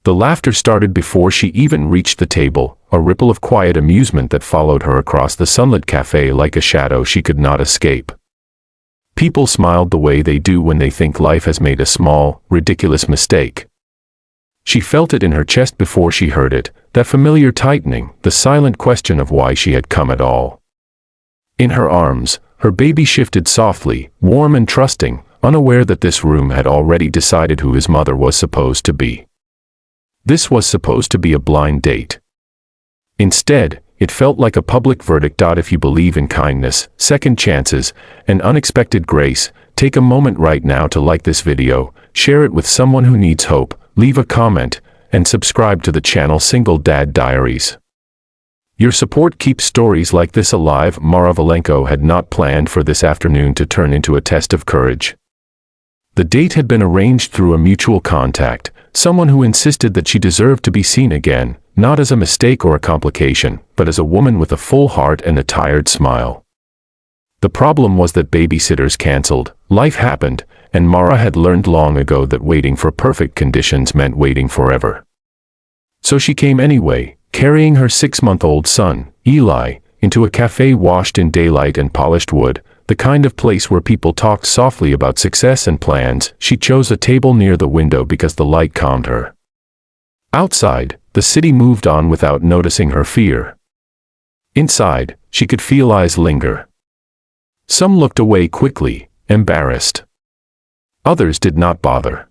The laughter started before she even reached the table, a ripple of quiet amusement that followed her across the sunlit cafe like a shadow she could not escape. People smiled the way they do when they think life has made a small, ridiculous mistake. She felt it in her chest before she heard it, that familiar tightening, the silent question of why she had come at all. In her arms, her baby shifted softly, warm and trusting, unaware that this room had already decided who his mother was supposed to be. This was supposed to be a blind date. Instead, it felt like a public verdict. If you believe in kindness, second chances, and unexpected grace, take a moment right now to like this video, share it with someone who needs hope, leave a comment, and subscribe to the channel Single Dad Diaries. Your support keeps stories like this alive. Mara Valenko had not planned for this afternoon to turn into a test of courage. The date had been arranged through a mutual contact, someone who insisted that she deserved to be seen again, not as a mistake or a complication, but as a woman with a full heart and a tired smile. The problem was that babysitters canceled, life happened, and Mara had learned long ago that waiting for perfect conditions meant waiting forever. So she came anyway, carrying her 6-month-old son, Eli, into a cafe washed in daylight and polished wood, the kind of place where people talked softly about success and plans. She chose a table near the window because the light calmed her. Outside, the city moved on without noticing her fear. Inside, she could feel eyes linger. Some looked away quickly, embarrassed. Others did not bother.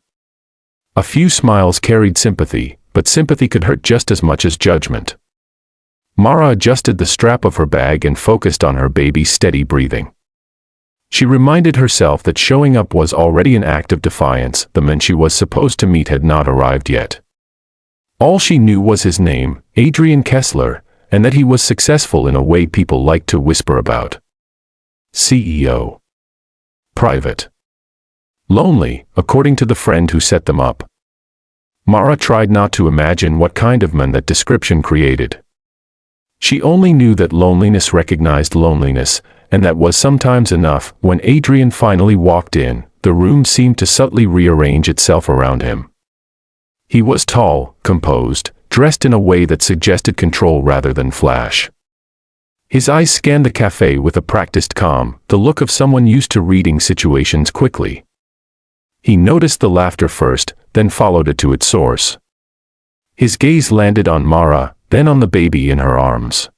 A few smiles carried sympathy, but sympathy could hurt just as much as judgment. Mara adjusted the strap of her bag and focused on her baby's steady breathing. She reminded herself that showing up was already an act of defiance. The man she was supposed to meet had not arrived yet. All she knew was his name, Adrian Kessler, and that he was successful in a way people liked to whisper about. CEO. Private. Lonely, according to the friend who set them up. Mara tried not to imagine what kind of man that description created. She only knew that loneliness recognized loneliness, and that was sometimes enough. When Adrian finally walked in, the room seemed to subtly rearrange itself around him. He was tall, composed, dressed in a way that suggested control rather than flash. His eyes scanned the cafe with a practiced calm, the look of someone used to reading situations quickly. He noticed the laughter first, then followed it to its source. His gaze landed on Mara, then on the baby in her arms.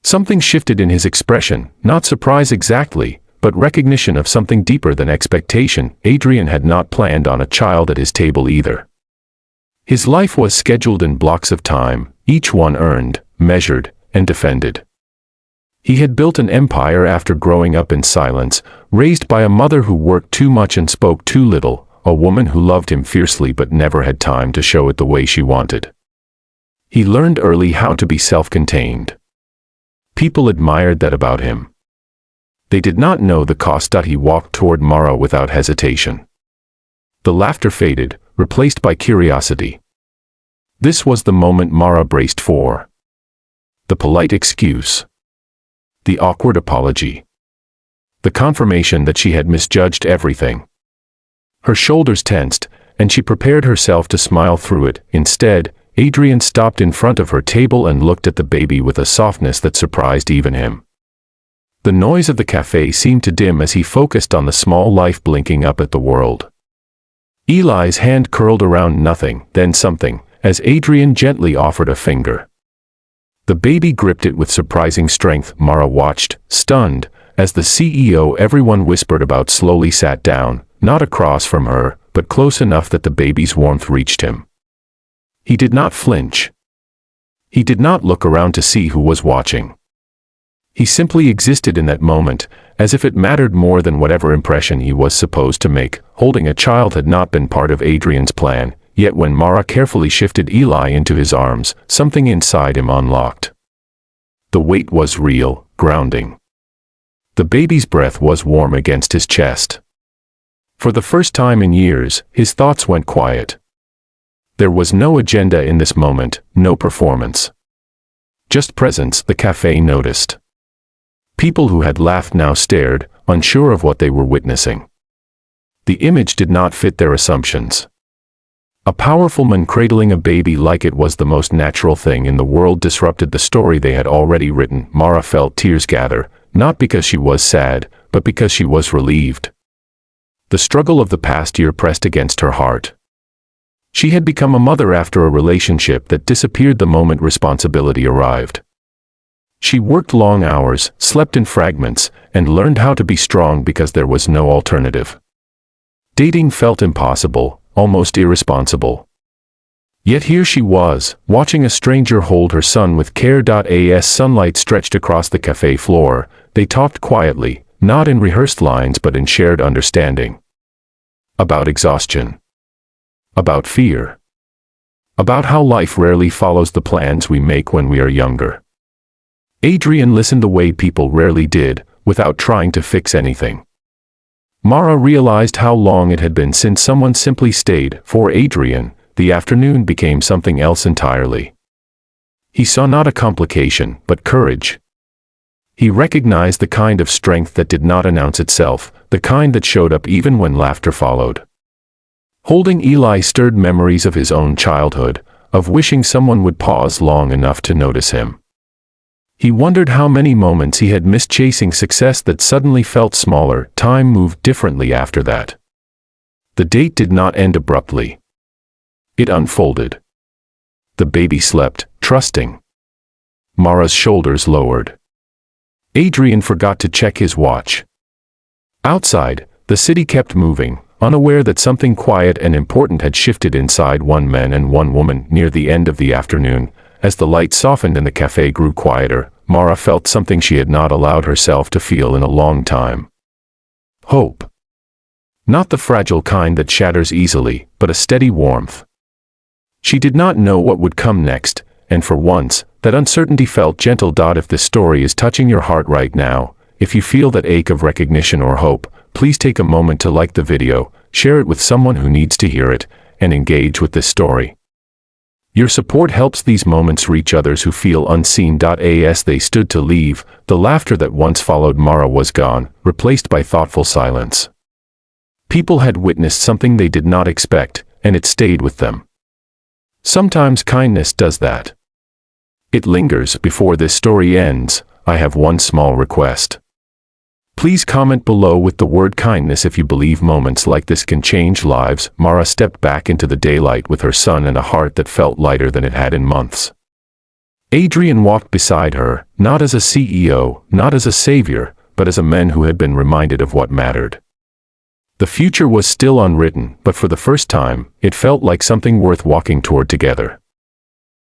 Something shifted in his expression, not surprise exactly, but recognition of something deeper than expectation. Adrian had not planned on a child at his table either. His life was scheduled in blocks of time, each one earned, measured, and defended. He had built an empire after growing up in silence, raised by a mother who worked too much and spoke too little, a woman who loved him fiercely but never had time to show it the way she wanted. He learned early how to be self-contained. People admired that about him. They did not know the cost. He walked toward Mara without hesitation. The laughter faded, replaced by curiosity. This was the moment Mara braced for. The polite excuse. The awkward apology. The confirmation that she had misjudged everything. Her shoulders tensed, and she prepared herself to smile through it. Instead, Adrian stopped in front of her table and looked at the baby with a softness that surprised even him. The noise of the cafe seemed to dim as he focused on the small life blinking up at the world. Eli's hand curled around nothing, then something, as Adrian gently offered a finger. The baby gripped it with surprising strength. Mara watched, stunned, as the CEO everyone whispered about slowly sat down, not across from her, but close enough that the baby's warmth reached him. He did not flinch. He did not look around to see who was watching. He simply existed in that moment, as if it mattered more than whatever impression he was supposed to make. Holding a child had not been part of Adrian's plan, yet when Mara carefully shifted Eli into his arms, something inside him unlocked. The weight was real, grounding. The baby's breath was warm against his chest. For the first time in years, his thoughts went quiet. There was no agenda in this moment, no performance. Just presence. The cafe noticed. People who had laughed now stared, unsure of what they were witnessing. The image did not fit their assumptions. A powerful man cradling a baby like it was the most natural thing in the world disrupted the story they had already written. Mara felt tears gather, not because she was sad, but because she was relieved. The struggle of the past year pressed against her heart. She had become a mother after a relationship that disappeared the moment responsibility arrived. She worked long hours, slept in fragments, and learned how to be strong because there was no alternative. Dating felt impossible, almost irresponsible. Yet here she was, watching a stranger hold her son with care. As sunlight stretched across the cafe floor, they talked quietly, not in rehearsed lines but in shared understanding. About exhaustion. About fear. About how life rarely follows the plans we make when we are younger. Adrian listened the way people rarely did, without trying to fix anything. Mara realized how long it had been since someone simply stayed. For Adrian, the afternoon became something else entirely. He saw not a complication, but courage. He recognized the kind of strength that did not announce itself, the kind that showed up even when laughter followed. Holding Eli stirred memories of his own childhood, of wishing someone would pause long enough to notice him. He wondered how many moments he had missed chasing success that suddenly felt smaller. Time moved differently after that. The date did not end abruptly. It unfolded. The baby slept, trusting. Mara's shoulders lowered. Adrian forgot to check his watch. Outside, the city kept moving, unaware that something quiet and important had shifted inside one man and one woman. Near the end of the afternoon, as the light softened and the cafe grew quieter, Mara felt something she had not allowed herself to feel in a long time. Hope. Not the fragile kind that shatters easily, but a steady warmth. She did not know what would come next, and for once, that uncertainty felt gentle. If this story is touching your heart right now, if you feel that ache of recognition or hope, please take a moment to like the video, share it with someone who needs to hear it, and engage with this story. Your support helps these moments reach others who feel unseen. As they stood to leave, the laughter that once followed Mara was gone, replaced by thoughtful silence. People had witnessed something they did not expect, and it stayed with them. Sometimes kindness does that. It lingers. Before this story ends, I have one small request. Please comment below with the word kindness if you believe moments like this can change lives. Mara stepped back into the daylight with her son and a heart that felt lighter than it had in months. Adrian walked beside her, not as a CEO, not as a savior, but as a man who had been reminded of what mattered. The future was still unwritten, but for the first time, it felt like something worth walking toward together.